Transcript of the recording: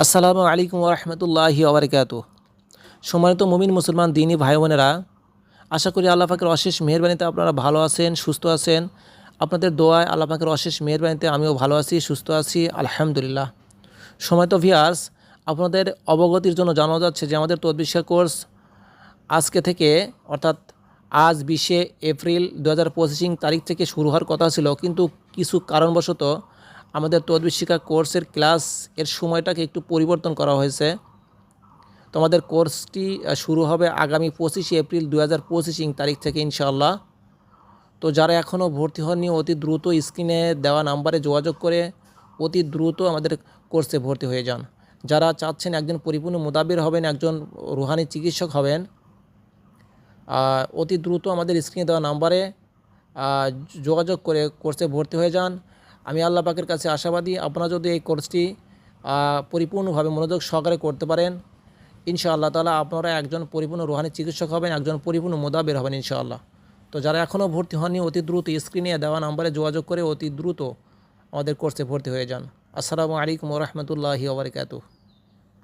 আসসালামু আলাইকুম ওরহমতুল্লাহি ওবরকাতুহু। সম্মানিত মুমিন মুসলমান দিনী ভাই বোনেরা, আশা করি আল্লাহ পাকের অশেষ মেহেরবানিতে আপনারা ভালো আছেন, সুস্থ আছেন। আপনাদের দোয়ায় আল্লাহ পাকের অশেষ মেহেরবানিতে আমিও ভালো আছি, সুস্থ আছি, আলহামদুলিল্লাহ। সম্মানিত ভিউয়ার্স, আপনাদের অবগতির জন্য জানানো যাচ্ছে যে আমাদের তদবির শিক্ষা কোর্স আজকে থেকে অর্থাৎ আজ 20শে এপ্রিল 2025 তারিখ থেকে শুরু হওয়ার কথা ছিল, কিন্তু কিছু কারণবশত আমাদের তদবির শিক্ষা কোর্সের ক্লাস এর সময়টাকে একটু পরিবর্তন করা হয়েছে। তো আমাদের কোর্সটি শুরু হবে আগামী 25শে এপ্রিল 2025 তারিখ থেকে ইনশাআল্লাহ। তো যারা এখনও ভর্তি হননি অতি দ্রুত স্ক্রিনে দেওয়া নাম্বারে যোগাযোগ করে অতি দ্রুত আমাদের কোর্সে ভর্তি হয়ে যান। যারা চাচ্ছেন একজন পরিপূর্ণ মুদাব্বির হবেন, একজন রুহানি চিকিৎসক হবেন, অতি দ্রুত আমাদের স্ক্রিনে দেওয়া নাম্বারে যোগাযোগ করে কোর্সে ভর্তি হয়ে যান। আমি আল্লাহ পাকের কাছে আশাবাদী, আপনারা যদি এই কোর্সটি পরিপূর্ণভাবে মনোযোগ সহকারে করতে পারেন, ইনশাআল্লাহ তাআলা আপনারা একজন পরিপূর্ণ রুহানি চিকিৎসক হবেন, একজন পরিপূর্ণ মুদাব্বির হবেন ইনশাআল্লাহ। তো যারা এখনও ভর্তি হননি অতি দ্রুত স্ক্রিনে দেওয়া নাম্বারে যোগাযোগ করে অতি দ্রুত আমাদের কোর্সে ভর্তি হয়ে যান। আসসালামু আলাইকুম ওয়া রাহমাতুল্লাহি ওয়া বারাকাতুহু।